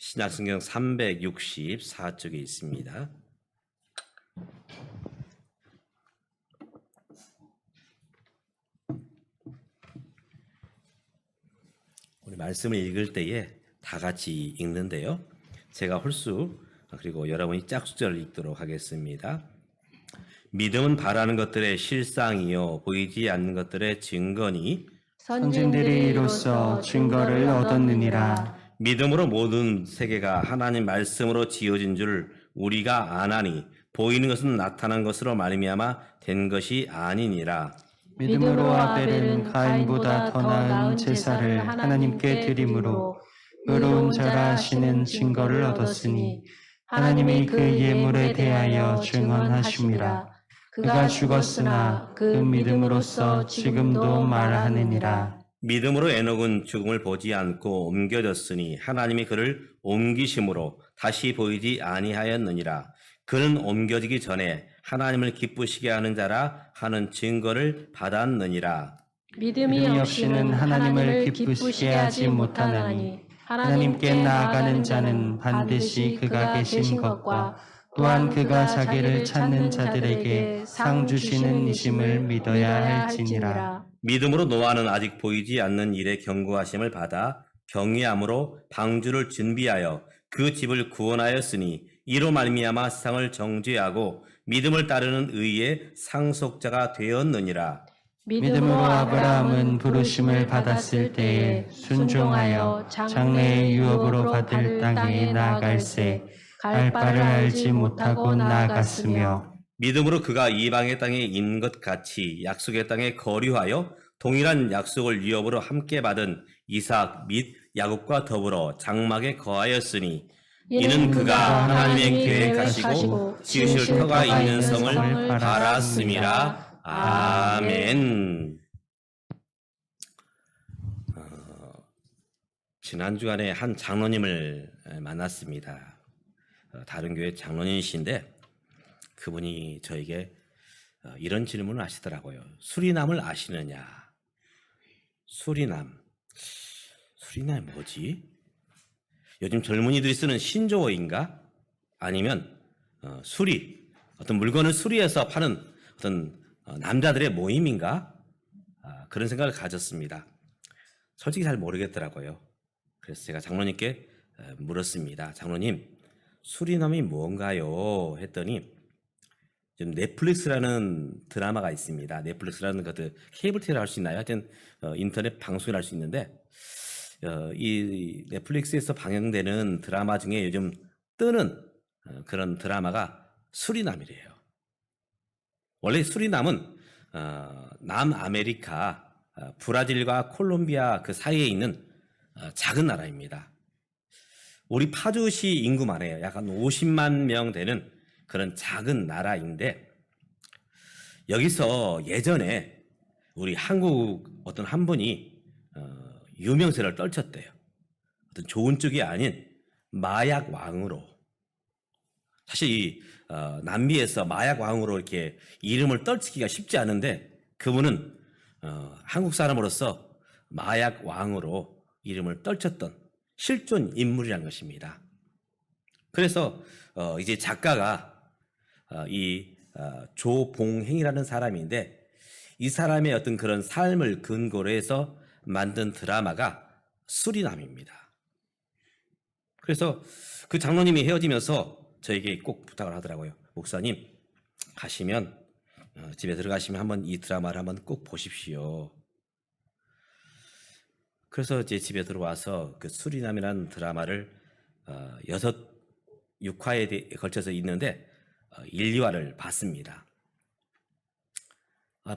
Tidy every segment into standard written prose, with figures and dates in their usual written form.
신약성경 364쪽에 있습니다. 우리 말씀을 읽을 때에 다 같이 읽는데요. 제가 홀수 그리고 여러분이 짝수절 읽도록 하겠습니다. 믿음은 바라는 것들의 실상이요 보이지 않는 것들의 증거니 선진들이 이로써 증거를 얻었느니라. 믿음으로 모든 세계가 하나님 말씀으로 지어진 줄 우리가 아나니 보이는 것은 나타난 것으로 말미암아 된 것이 아니니라. 믿음으로 아벨은 가인보다 더 나은 제사를 하나님께 드림으로 의로운 자라 하시는 증거를 얻었으니 하나님이 그 예물에 대하여 증언하심이라. 그가 죽었으나 그 믿음으로써 지금도 말하느니라. 믿음으로 에녹은 죽음을 보지 않고 옮겨졌으니 하나님이 그를 옮기심으로 다시 보이지 아니하였느니라. 그는 옮겨지기 전에 하나님을 기쁘시게 하는 자라 하는 증거를 받았느니라. 믿음이 없이는 하나님을 기쁘시게 하지 못하나니 하나님께 나아가는 자는 반드시 그가 계신 것과 또한 그가 자기를 찾는 자들에게 상 주시는 이심을 믿어야 할지니라. 믿음으로 노아는 아직 보이지 않는 일에 경고하심을 받아 경외함으로 방주를 준비하여 그 집을 구원하였으니 이로 말미암아 세상을 정죄하고 믿음을 따르는 의의 상속자가 되었느니라. 믿음으로 아브라함은 부르심을 받았을 때에 순종하여 장래의 유업으로 받을 땅에 나아갈새 갈 바를 알지 못하고 나아갔으며 믿음으로 그가 이방의 땅에 있는 것 같이 약속의 땅에 거류하여 동일한 약속을 유업으로 함께 받은 이삭 및 야곱과 더불어 장막에 거하였으니 이는 그가 하나님의 계획하시고 지으실 터가 있는 성을 바랐음이라. 아멘. 지난 주간에 한 장로님을 만났습니다. 다른 교회 장로님이신데 그분이 저에게 이런 질문을 하시더라고요. 수리남을 아시느냐? 수리남이 뭐지? 요즘 젊은이들이 쓰는 신조어인가? 아니면 어떤 물건을 수리해서 파는 어떤 남자들의 모임인가? 그런 생각을 가졌습니다. 솔직히 잘 모르겠더라고요. 그래서 제가 장로님께 물었습니다. 장로님, 수리남이 뭔가요? 했더니 지금 넷플릭스라는 드라마가 있습니다. 넷플릭스라는 것도 케이블 TV를 할 수 있나요? 하여튼 인터넷 방송을 할 수 있는데 이 넷플릭스에서 방영되는 드라마 중에 요즘 뜨는 그런 드라마가 수리남이래요. 원래 수리남은 남아메리카 브라질과 콜롬비아 그 사이에 있는 작은 나라입니다. 우리 파주시 인구만 해요. 약간 50만 명 되는 그런 작은 나라인데 여기서 예전에 우리 한국 어떤 한 분이 유명세를 떨쳤대요. 어떤 좋은 쪽이 아닌 마약 왕으로. 사실 이 남미에서 마약 왕으로 이렇게 이름을 떨치기가 쉽지 않은데 그분은 한국 사람으로서 마약 왕으로 이름을 떨쳤던 실존 인물이라는 것입니다. 그래서 이제 작가가 이 조봉행이라는 사람인데 이 사람의 어떤 그런 삶을 근거로 해서 만든 드라마가 수리남입니다. 그래서 그 장로님이 헤어지면서 저에게 꼭 부탁을 하더라고요. 목사님, 가시면 집에 들어가시면 한번 이 드라마를 한번 꼭 보십시오. 그래서 제 집에 들어와서 그 수리남이라는 드라마를 6화에 걸쳐서 있는데 1, 2화를 봤습니다.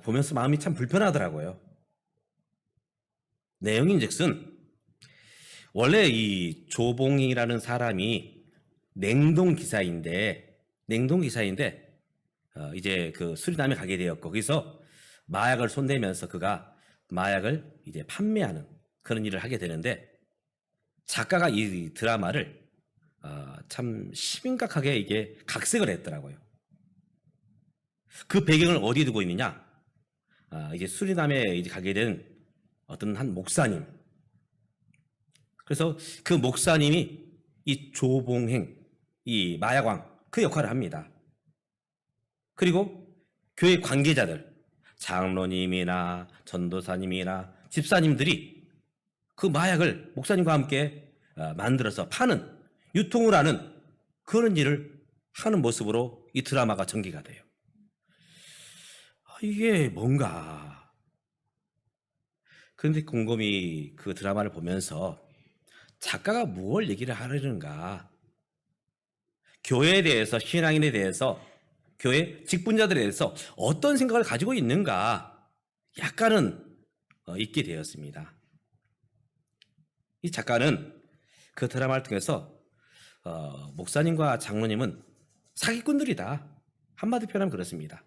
보면서 마음이 참 불편하더라고요. 내용인즉슨 원래 이 조봉이라는 사람이 냉동기사인데 이제 그 수리남에 가게 되었고 거기서 마약을 손대면서 그가 마약을 이제 판매하는 그런 일을 하게 되는데 작가가 이 드라마를 참 심각하게 이게 각색을 했더라고요. 그 배경을 어디에 두고 있느냐? 이제 수리남에 이제 가게 된 어떤 한 목사님. 그래서 그 목사님이 이 조봉행, 이 마약왕 그 역할을 합니다. 그리고 교회 관계자들, 장로님이나 전도사님이나 집사님들이 그 마약을 목사님과 함께 만들어서 파는, 유통을 하는 그런 일을 하는 모습으로 이 드라마가 전개가 돼요. 이게 뭔가. 그런데 곰곰이 그 드라마를 보면서 작가가 무엇을 얘기를 하려는가, 교회에 대해서, 신앙인에 대해서, 교회 직분자들에 대해서 어떤 생각을 가지고 있는가 약간은 있게 되었습니다. 이 작가는 그 드라마를 통해서 목사님과 장로님은 사기꾼들이다, 한마디 표현하면 그렇습니다.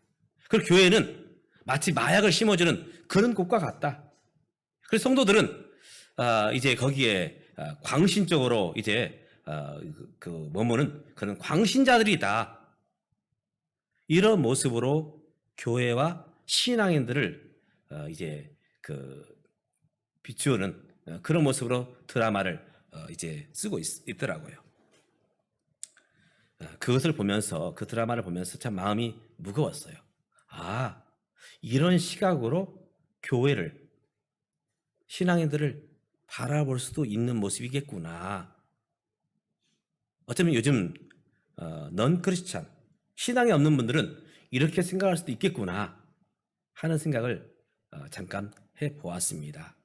그리고 교회는 마치 마약을 심어주는 그런 곳과 같다. 그래서 성도들은 이제 거기에 광신적으로 이제 머무는 그런 광신자들이다. 이런 모습으로 교회와 신앙인들을 이제 비추는 그런 모습으로 드라마를 이제 쓰고 있더라고요. 그것을 보면서, 그 드라마를 보면서 참 마음이 무거웠어요. 아, 이런 시각으로 교회를, 신앙인들을 바라볼 수도 있는 모습이겠구나. 어쩌면 요즘 넌 크리스찬, 신앙이 없는 분들은 이렇게 생각할 수도 있겠구나 하는 생각을 잠깐 해보았습니다.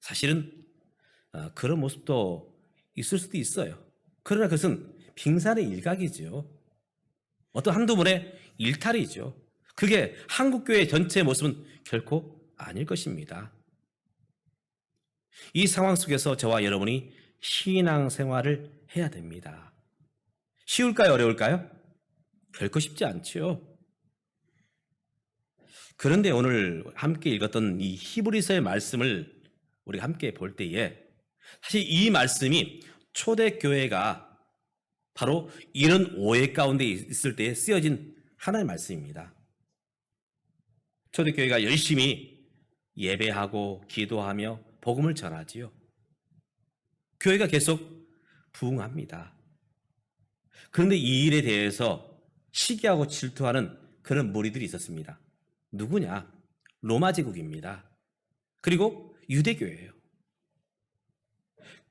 사실은 그런 모습도 있을 수도 있어요. 그러나 그것은 빙산의 일각이죠. 어떤 한두 분의 일탈이죠. 그게 한국교회 전체의 모습은 결코 아닐 것입니다. 이 상황 속에서 저와 여러분이 신앙생활을 해야 됩니다. 쉬울까요? 어려울까요? 결코 쉽지 않죠. 그런데 오늘 함께 읽었던 이 히브리서의 말씀을 우리가 함께 볼 때에 사실 이 말씀이 초대교회가 바로 이런 오해 가운데 있을 때에 쓰여진 하나의 말씀입니다. 초대교회가 열심히 예배하고 기도하며 복음을 전하지요. 교회가 계속 부흥합니다. 그런데 이 일에 대해서 시기하고 질투하는 그런 무리들이 있었습니다. 누구냐? 로마 제국입니다. 그리고 유대교회예요.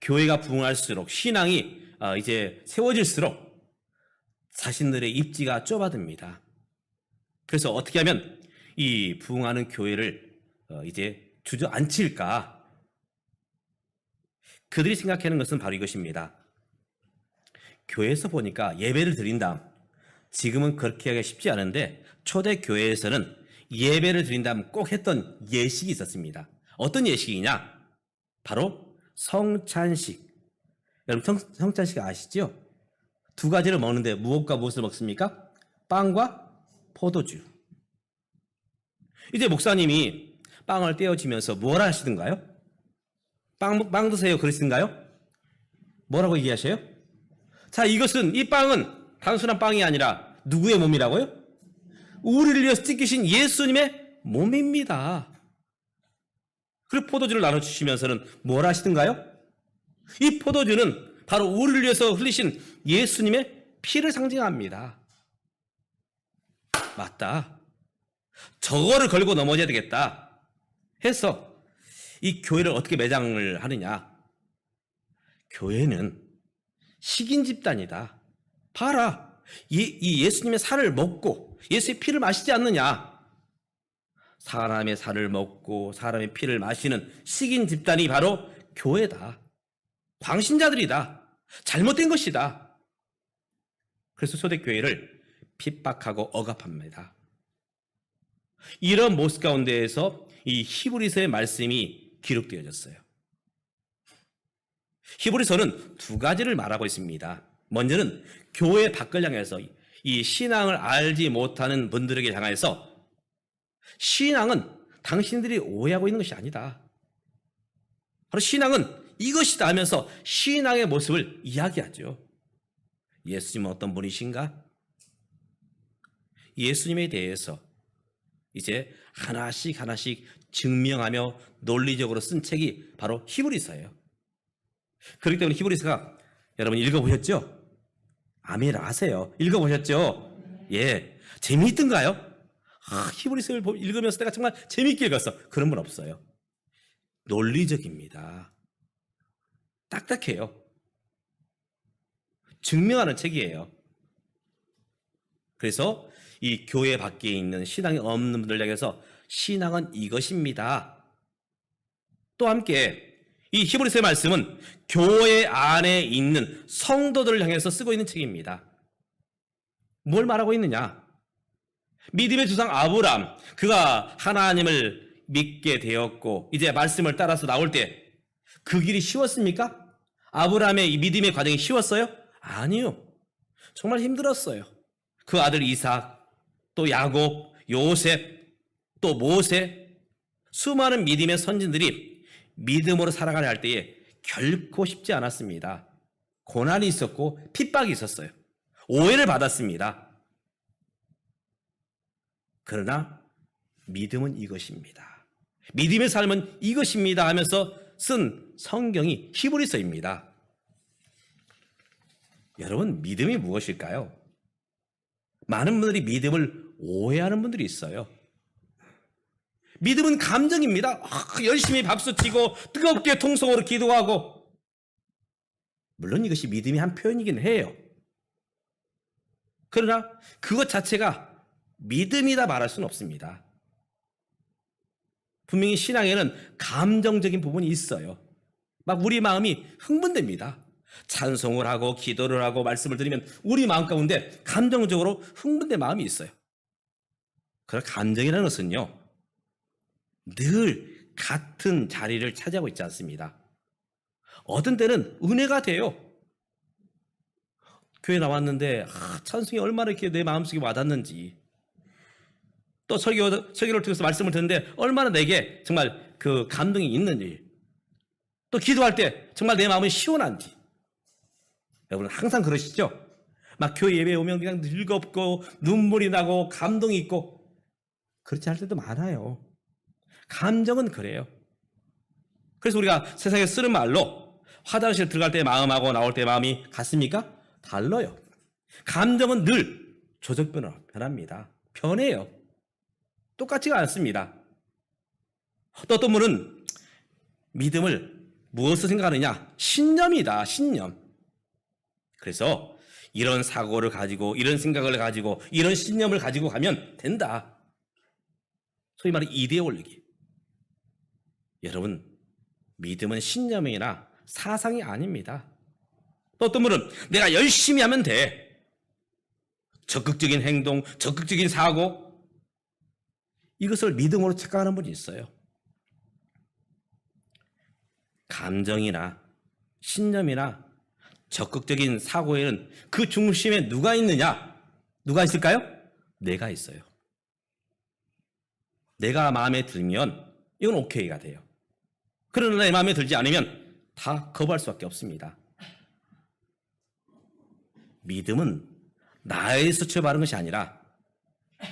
교회가 부흥할수록, 신앙이 이제 세워질수록 자신들의 입지가 좁아듭니다. 그래서 어떻게 하면 이 부흥하는 교회를 이제 주저앉힐까? 그들이 생각하는 것은 바로 이것입니다. 교회에서 보니까 예배를 드린다. 지금은 그렇게 하기가 쉽지 않은데 초대교회에서는 예배를 드린다면 꼭 했던 예식이 있었습니다. 어떤 예식이냐? 바로 성찬식. 여러분 성찬식 아시죠? 두 가지를 먹는데 무엇과 무엇을 먹습니까? 빵과 포도주. 이제 목사님이 빵을 떼어주면서 뭘 하시던가요? 빵 드세요 그러시던가요? 뭐라고 얘기하셔요? 자, 이 빵은 단순한 빵이 아니라 누구의 몸이라고요? 우리를 위해서 찢기신 예수님의 몸입니다. 그리고 포도주를 나눠주시면서는 뭘 하시던가요? 이 포도주는 바로 우리를 위해서 흘리신 예수님의 피를 상징합니다. 맞다. 저거를 걸고 넘어져야 되겠다 해서 이 교회를 어떻게 매장을 하느냐? 교회는 식인 집단이다. 봐라. 이 예수님의 살을 먹고 예수의 피를 마시지 않느냐? 사람의 살을 먹고 사람의 피를 마시는 식인 집단이 바로 교회다. 광신자들이다. 잘못된 것이다. 그래서 초대교회를 핍박하고 억압합니다. 이런 모습 가운데에서 이 히브리서의 말씀이 기록되어졌어요. 히브리서는 두 가지를 말하고 있습니다. 먼저는 교회 밖을 향해서 이 신앙을 알지 못하는 분들에게 향해서 신앙은 당신들이 오해하고 있는 것이 아니다. 바로 신앙은 이것이다 하면서 신앙의 모습을 이야기하죠. 예수님은 어떤 분이신가? 예수님에 대해서 이제 하나씩 증명하며 논리적으로 쓴 책이 바로 히브리서예요. 그렇기 때문에 히브리서가 여러분 읽어보셨죠? 아멘 하세요. 읽어보셨죠? 예. 재미있던가요? 히브리서를 읽으면서 내가 정말 재미있게 읽었어. 그런 분 없어요. 논리적입니다. 딱딱해요. 증명하는 책이에요. 그래서 이 교회 밖에 있는 신앙이 없는 분들 향해서 신앙은 이것입니다. 또 함께 이 히브리서의 말씀은 교회 안에 있는 성도들을 향해서 쓰고 있는 책입니다. 뭘 말하고 있느냐? 믿음의 조상 아브람, 그가 하나님을 믿게 되었고 이제 말씀을 따라서 나올 때 그 길이 쉬웠습니까? 아브람의 이 믿음의 과정이 쉬웠어요? 아니요. 정말 힘들었어요. 그 아들 이삭, 또 야곱, 요셉, 또 모세, 수많은 믿음의 선진들이 믿음으로 살아가려 할 때에 결코 쉽지 않았습니다. 고난이 있었고 핍박이 있었어요. 오해를 받았습니다. 그러나 믿음은 이것입니다. 믿음의 삶은 이것입니다 하면서 쓴 성경이 히브리서입니다. 여러분, 믿음이 무엇일까요? 많은 분들이 믿음을 오해하는 분들이 있어요. 믿음은 감정입니다. 열심히 박수치고 뜨겁게 통성으로 기도하고, 물론 이것이 믿음의 한 표현이긴 해요. 그러나 그것 자체가 믿음이다 말할 수는 없습니다. 분명히 신앙에는 감정적인 부분이 있어요. 막 우리 마음이 흥분됩니다. 찬송을 하고 기도를 하고 말씀을 드리면 우리 마음 가운데 감정적으로 흥분된 마음이 있어요. 그러나 감정이라는 것은요, 늘 같은 자리를 차지하고 있지 않습니다. 어떤 때는 은혜가 돼요. 교회 나왔는데 찬송이 얼마나 이렇게 내 마음속에 와닿는지, 또 설교를 통해서 말씀을 듣는데 얼마나 내게 정말 그 감동이 있는지, 또 기도할 때 정말 내 마음이 시원한지. 여러분 항상 그러시죠? 막 교회 예배에 오면 그냥 즐겁고 눈물이 나고 감동이 있고, 그렇지 않을 때도 많아요. 감정은 그래요. 그래서 우리가 세상에 쓰는 말로 화장실 들어갈 때 마음하고 나올 때 마음이 같습니까? 달라요. 감정은 늘 조적 변합니다. 변해요. 똑같지가 않습니다. 또 어떤 분은 믿음을 무엇을 생각하느냐? 신념이다, 신념. 그래서 이런 사고를 가지고, 이런 생각을 가지고, 이런 신념을 가지고 가면 된다. 소위 말해 이데올로기. 여러분, 믿음은 신념이나 사상이 아닙니다. 또 어떤 분은 내가 열심히 하면 돼. 적극적인 행동, 적극적인 사고, 이것을 믿음으로 착각하는 분이 있어요. 감정이나 신념이나 적극적인 사고에는 그 중심에 누가 있느냐? 누가 있을까요? 내가 있어요. 내가 마음에 들면 이건 오케이가 돼요. 그러나 내 마음에 들지 않으면 다 거부할 수밖에 없습니다. 믿음은 나에서 출발하는 것이 아니라,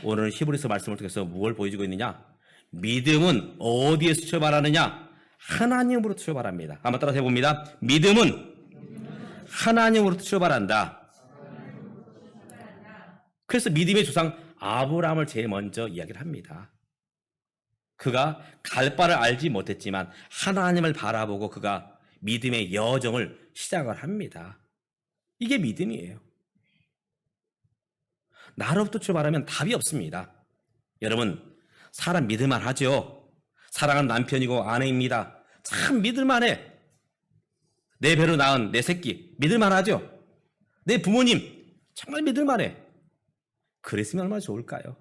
오늘 히브리서 말씀을 통해서 무엇을 보여주고 있느냐? 믿음은 어디에서 출발하느냐? 하나님으로 출발합니다. 한번 따라서 해봅니다. 믿음은 하나님으로 출발한다. 그래서 믿음의 조상 아브라함을 제일 먼저 이야기를 합니다. 그가 갈 바를 알지 못했지만 하나님을 바라보고 그가 믿음의 여정을 시작을 합니다. 이게 믿음이에요. 나로부터 출발하면 답이 없습니다. 여러분, 사람 믿을만 하죠. 사랑하는 남편이고 아내입니다. 참 믿을만해. 내 배로 낳은 내 새끼 믿을만 하죠. 내 부모님 정말 믿을만해. 그랬으면 얼마나 좋을까요?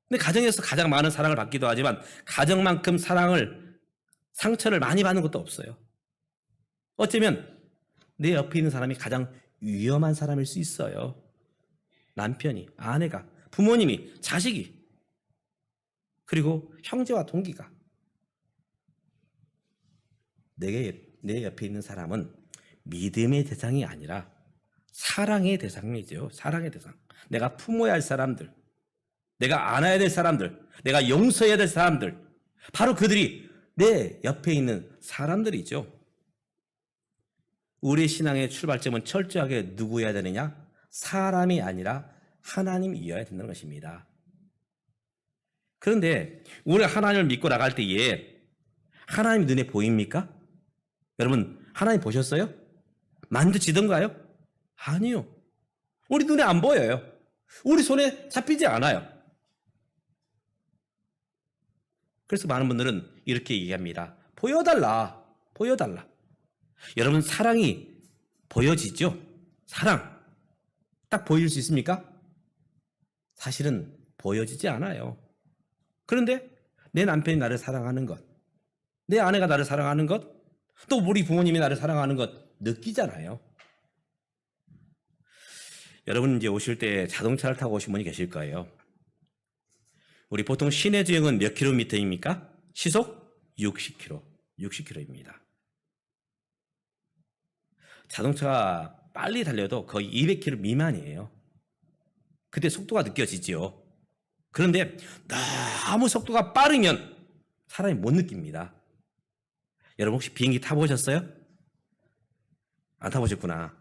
근데 가정에서 가장 많은 사랑을 받기도 하지만 가정만큼 상처를 많이 받는 것도 없어요. 어쩌면 내 옆에 있는 사람이 가장 위험한 사람일 수 있어요. 남편이, 아내가, 부모님이, 자식이, 그리고 형제와 동기가. 내 옆에 있는 사람은 믿음의 대상이 아니라 사랑의 대상이죠. 사랑의 대상. 내가 품어야 할 사람들, 내가 안아야 될 사람들, 내가 용서해야 될 사람들, 바로 그들이 내 옆에 있는 사람들이죠. 우리 신앙의 출발점은 철저하게 누구여야 되느냐? 사람이 아니라 하나님이어야 된다는 것입니다. 그런데 우리가 하나님을 믿고 나갈 때에 하나님 눈에 보입니까? 여러분, 하나님 보셨어요? 만져지던가요? 아니요. 우리 눈에 안 보여요. 우리 손에 잡히지 않아요. 그래서 많은 분들은 이렇게 얘기합니다. 보여달라. 보여달라. 여러분, 사랑이 보여지죠? 사랑. 딱 보일 수 있습니까? 사실은 보여지지 않아요. 그런데 내 남편이 나를 사랑하는 것, 내 아내가 나를 사랑하는 것, 또 우리 부모님이 나를 사랑하는 것 느끼잖아요. 여러분 이제 오실 때 자동차를 타고 오신 분이 계실 거예요. 우리 보통 시내 주행은 몇 킬로미터입니까? 시속 60km, 60km입니다. 자동차가 빨리 달려도 거의 200km 미만이에요. 그때 속도가 느껴지죠. 그런데 너무 속도가 빠르면 사람이 못 느낍니다. 여러분 혹시 비행기 타보셨어요? 안 타보셨구나.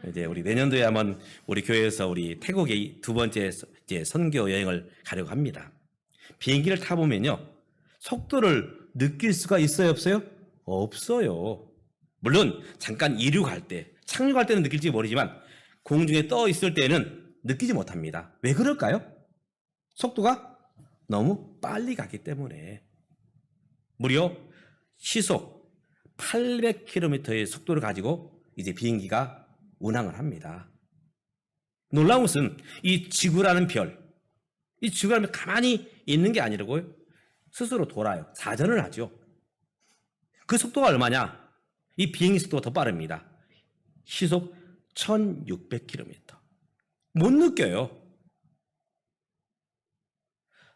이제 우리 내년도에 한번 우리 교회에서 우리 태국에 두 번째 이제 선교 여행을 가려고 합니다. 비행기를 타보면요, 속도를 느낄 수가 있어요, 없어요? 없어요. 물론 잠깐 이륙할 때, 착륙할 때는 느낄지 모르지만 공중에 떠 있을 때는 느끼지 못합니다. 왜 그럴까요? 속도가 너무 빨리 가기 때문에. 무려 시속 800km의 속도를 가지고 이제 비행기가 운항을 합니다. 놀라운 것은 이 지구라는 별, 이 지구라는 별 가만히 있는 게 아니라고요. 스스로 돌아요. 사전을 하죠. 그 속도가 얼마냐? 이 비행기 속도가 더 빠릅니다. 시속 1600km. 못 느껴요.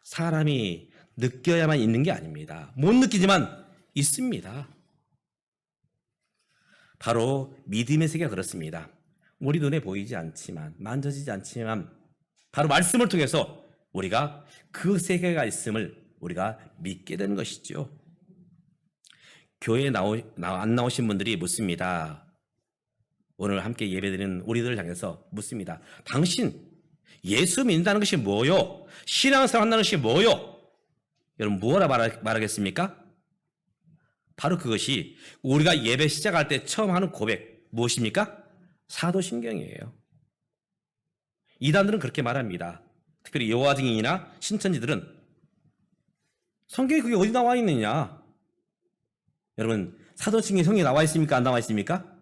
사람이 느껴야만 있는 게 아닙니다. 못 느끼지만 있습니다. 바로 믿음의 세계가 그렇습니다. 우리 눈에 보이지 않지만, 만져지지 않지만 바로 말씀을 통해서 우리가 그 세계가 있음을 우리가 믿게 되는 것이죠. 교회에 안 나오신 분들이 묻습니다. 오늘 함께 예배드리는 우리들을 향해서 묻습니다. 당신 예수 믿는다는 것이 뭐요? 신앙생활 한다는 것이 뭐요? 여러분 뭐라 말하겠습니까? 바로 그것이 우리가 예배 시작할 때 처음 하는 고백 무엇입니까? 사도신경이에요. 이단들은 그렇게 말합니다. 특별히 여호와 증인이나 신천지들은 성경에 그게 어디 나와 있느냐? 여러분 사도신경에 성경에 나와 있습니까? 안 나와 있습니까?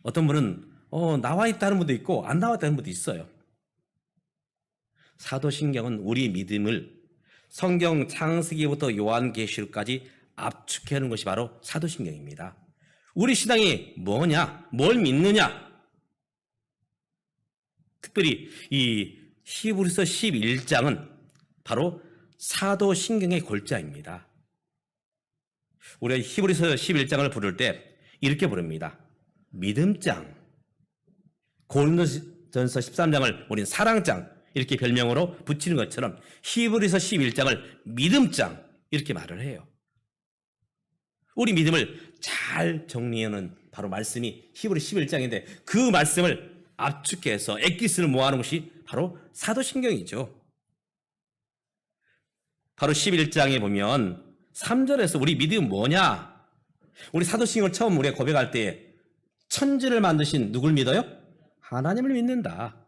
어떤 분은 나와 있다는 분도 있고 안 나와 있다는 분도 있어요. 사도신경은 우리의 믿음을 성경 창세기부터 요한계시록까지 압축해놓은 것이 바로 사도신경입니다. 우리 신앙이 뭐냐? 뭘 믿느냐? 특별히 이 히브리서 11장은 바로 사도신경의 골자입니다. 우리가 히브리서 11장을 부를 때 이렇게 부릅니다. 믿음장. 고린도전서 13장을 우리는 사랑장 이렇게 별명으로 붙이는 것처럼 히브리서 11장을 믿음장 이렇게 말을 해요. 우리 믿음을 잘 정리하는 바로 말씀이 히브리 11장인데 그 말씀을 압축해서 엑기스를 모아놓은 것이 바로 사도신경이죠. 바로 11장에 보면 3절에서 우리 믿음은 뭐냐? 우리 사도신경을 처음 우리가 고백할 때 천지를 만드신 누굴 믿어요? 하나님을 믿는다.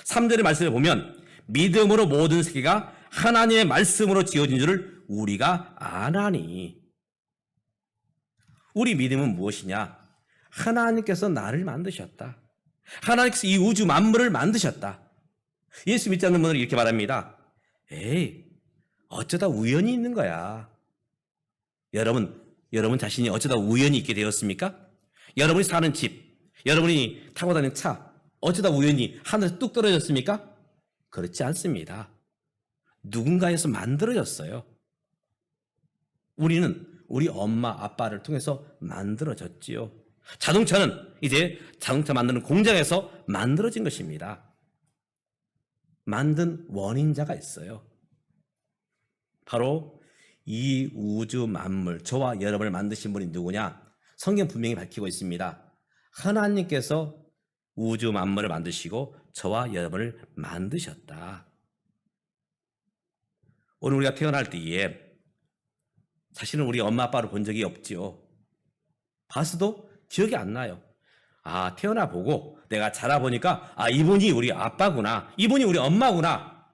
3절의 말씀을 보면 믿음으로 모든 세계가 하나님의 말씀으로 지어진 줄을 우리가 아나니. 우리 믿음은 무엇이냐? 하나님께서 나를 만드셨다. 하나님께서 이 우주 만물을 만드셨다. 예수 믿지 않는 분들은 이렇게 말합니다. 에이, 어쩌다 우연히 있는 거야. 여러분 자신이 어쩌다 우연히 있게 되었습니까? 여러분이 사는 집, 여러분이 타고 다니는 차, 어쩌다 우연히 하늘에서 뚝 떨어졌습니까? 그렇지 않습니다. 누군가에서 만들어졌어요. 우리는 우리 엄마, 아빠를 통해서 만들어졌지요. 자동차는 이제 자동차 만드는 공장에서 만들어진 것입니다. 만든 원인자가 있어요. 바로 이 우주 만물, 저와 여러분을 만드신 분이 누구냐? 성경 분명히 밝히고 있습니다. 하나님께서 우주 만물을 만드시고 저와 여러분을 만드셨다. 오늘 우리가 태어날 때에 사실은 우리 엄마 아빠를 본 적이 없지요. 봤어도 기억이 안 나요. 아, 태어나 보고 내가 자라보니까 이분이 우리 아빠구나, 이분이 우리 엄마구나,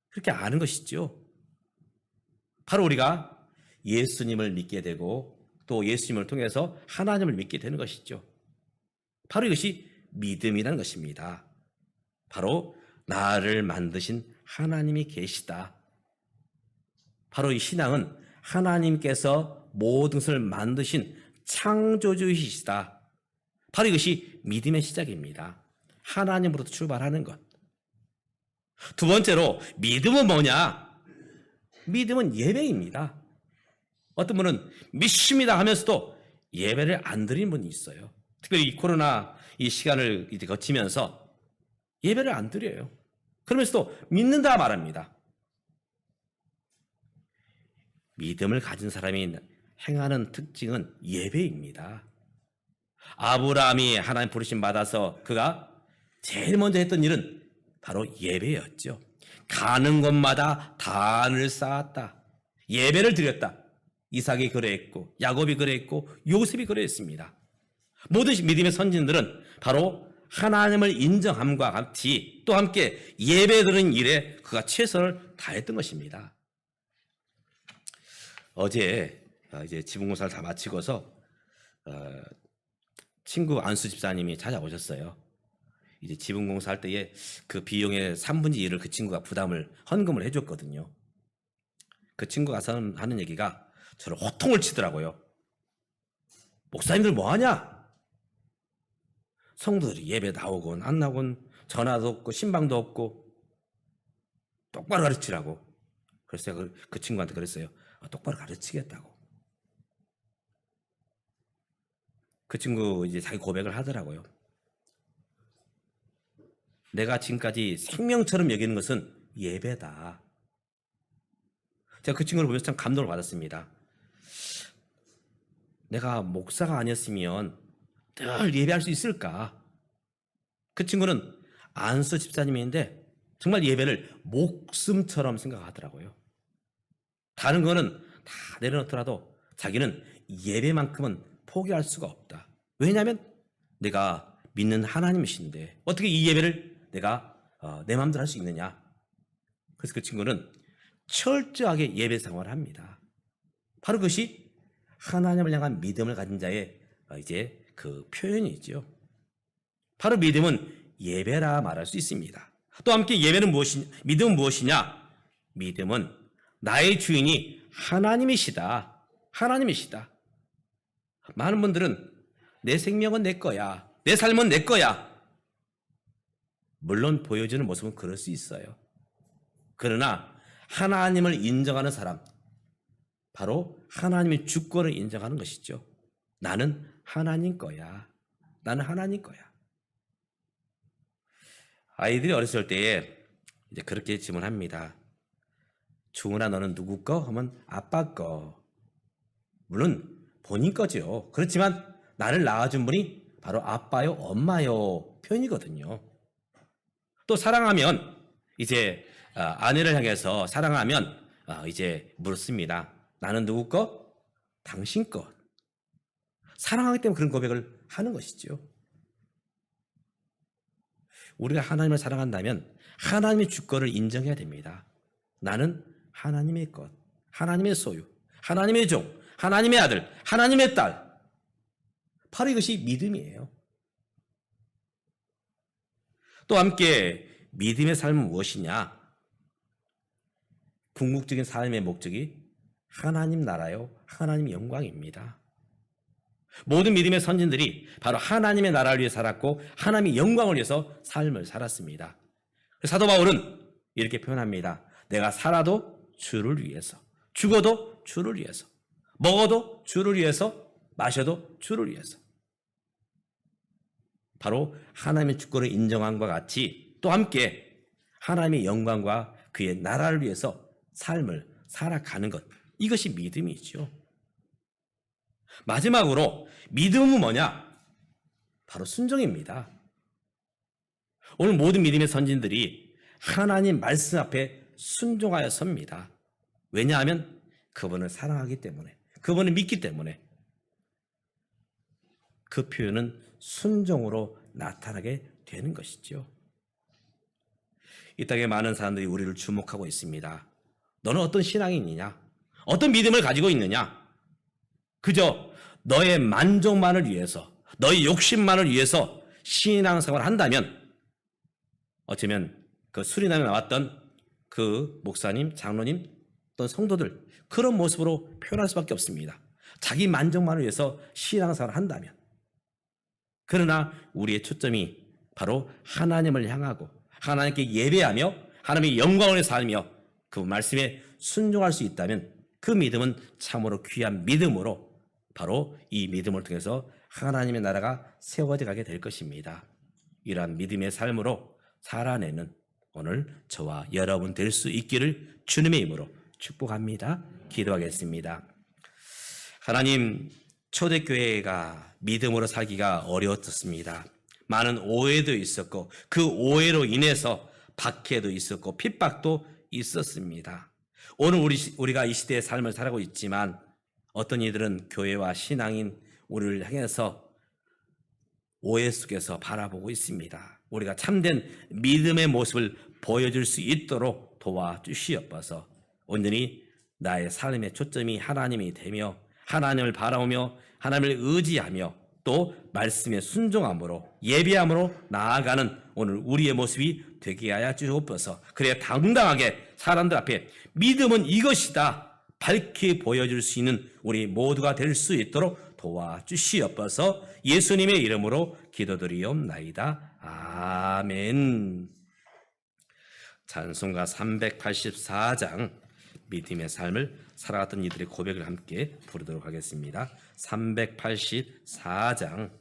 그렇게 아는 것이죠. 바로 우리가 예수님을 믿게 되고 또 예수님을 통해서 하나님을 믿게 되는 것이죠. 바로 이것이 믿음이라는 것입니다. 바로 나를 만드신 하나님이 계시다. 바로 이 신앙은 하나님께서 모든 것을 만드신 창조주이시다. 바로 이것이 믿음의 시작입니다. 하나님으로부터 출발하는 것. 두 번째로 믿음은 뭐냐? 믿음은 예배입니다. 어떤 분은 믿습니다 하면서도 예배를 안 드리는 분이 있어요. 특별히 이 코로나 이 시간을 이제 거치면서 예배를 안 드려요. 그러면서도 믿는다 말합니다. 믿음을 가진 사람이 행하는 특징은 예배입니다. 아브라함이 하나님 부르심 받아서 그가 제일 먼저 했던 일은 바로 예배였죠. 가는 곳마다 단을 쌓았다. 예배를 드렸다. 이삭이 그랬고 야곱이 그랬고 요셉이 그랬습니다. 모든 믿음의 선진들은 바로 하나님을 인정함과 같이 또 함께 예배드리는 일에 그가 최선을 다했던 것입니다. 어제 이제 지붕공사를 다 마치고서 친구 안수 집사님이 찾아오셨어요. 이제 지붕공사 할 때에 그 비용의 3분의 1을 그 친구가 헌금을 해줬거든요. 그 친구가 하는 얘기가 저를 호통을 치더라고요. 목사님들 뭐하냐? 성도들이 예배 나오건 안 나오건 전화도 없고 신방도 없고 똑바로 가르치라고. 그래서 제가 그 친구한테 그랬어요. 똑바로 가르치겠다고. 그 친구 이제 자기 고백을 하더라고요. 내가 지금까지 생명처럼 여기는 것은 예배다. 제가 그 친구를 보면서 참 감동을 받았습니다. 내가 목사가 아니었으면 늘 예배할 수 있을까? 그 친구는 안수 집사님인데 정말 예배를 목숨처럼 생각하더라고요. 다른 거는 다 내려놓더라도 자기는 예배만큼은 포기할 수가 없다. 왜냐하면 내가 믿는 하나님이신데 어떻게 이 예배를 내가 내 마음대로 할 수 있느냐. 그래서 그 친구는 철저하게 예배 생활을 합니다. 바로 그것이 하나님을 향한 믿음을 가진 자의 이제 그 표현이죠. 바로 믿음은 예배라 말할 수 있습니다. 또 함께 믿음은 무엇이냐? 믿음은 나의 주인이 하나님이시다. 하나님이시다. 많은 분들은 내 생명은 내 거야. 내 삶은 내 거야. 물론 보여주는 모습은 그럴 수 있어요. 그러나 하나님을 인정하는 사람, 바로 하나님의 주권을 인정하는 것이죠. 나는 하나님 거야. 나는 하나님 거야. 아이들이 어렸을 때에 이제 그렇게 질문합니다. 주은아, 너는 누구 거? 하면 아빠 거. 물론 본인 거죠. 그렇지만 나를 낳아준 분이 바로 아빠요, 엄마요 표현이거든요. 또 사랑하면 이제 아내를 향해서 사랑하면 이제 물습니다. 나는 누구 거? 당신 거. 사랑하기 때문에 그런 고백을 하는 것이죠. 우리가 하나님을 사랑한다면 하나님의 주권을 인정해야 됩니다. 나는 하나님의 것, 하나님의 소유, 하나님의 종, 하나님의 아들, 하나님의 딸. 바로 이것이 믿음이에요. 또 함께 믿음의 삶은 무엇이냐? 궁극적인 삶의 목적이 하나님 나라요, 하나님 영광입니다. 모든 믿음의 선진들이 바로 하나님의 나라를 위해 살았고 하나님의 영광을 위해서 삶을 살았습니다. 사도 바울은 이렇게 표현합니다. 내가 살아도 주를 위해서, 죽어도 주를 위해서, 먹어도 주를 위해서, 마셔도 주를 위해서. 바로 하나님의 주권을 인정함과 같이 또 함께 하나님의 영광과 그의 나라를 위해서 삶을 살아가는 것, 이것이 믿음이죠. 마지막으로 믿음은 뭐냐? 바로 순종입니다. 오늘 모든 믿음의 선진들이 하나님 말씀 앞에 순종하여 섭니다. 왜냐하면 그분을 사랑하기 때문에, 그분을 믿기 때문에. 그 표현은 순종으로 나타나게 되는 것이죠. 이 땅에 많은 사람들이 우리를 주목하고 있습니다. 너는 어떤 신앙인이냐? 어떤 믿음을 가지고 있느냐? 그저 너의 만족만을 위해서, 너의 욕심만을 위해서 신앙생활을 한다면 어쩌면 그 수리남에 나왔던 그 목사님, 장로님 또는 성도들, 그런 모습으로 표현할 수밖에 없습니다. 자기 만족만을 위해서 신앙생활을 한다면. 그러나 우리의 초점이 바로 하나님을 향하고 하나님께 예배하며 하나님의 영광을 살며 그 말씀에 순종할 수 있다면 그 믿음은 참으로 귀한 믿음으로 바로 이 믿음을 통해서 하나님의 나라가 세워져 가게 될 것입니다. 이러한 믿음의 삶으로 살아내는 오늘 저와 여러분 될 수 있기를 주님의 이름으로 축복합니다. 기도하겠습니다. 하나님, 초대교회가 믿음으로 살기가 어려웠습니다. 많은 오해도 있었고 그 오해로 인해서 박해도 있었고 핍박도 있었습니다. 오늘 우리가 이 시대의 삶을 살아가고 있지만 어떤 이들은 교회와 신앙인 우리를 향해서 오해 속에서 바라보고 있습니다. 우리가 참된 믿음의 모습을 보여줄 수 있도록 도와주시옵소서. 온전히 나의 삶의 초점이 하나님이 되며 하나님을 바라보며 하나님을 의지하며 또 말씀에 순종함으로 예배함으로 나아가는 오늘 우리의 모습이 되게 하여 주옵소서. 그래야 당당하게 사람들 앞에 믿음은 이것이다 밝히 보여줄 수 있는 우리 모두가 될 수 있도록 도와주시옵소서. 예수님의 이름으로 기도드리옵나이다. 아멘. 찬송가 384장 믿음의 삶을 살아갔던 이들의 고백을 함께 부르도록 하겠습니다. 384장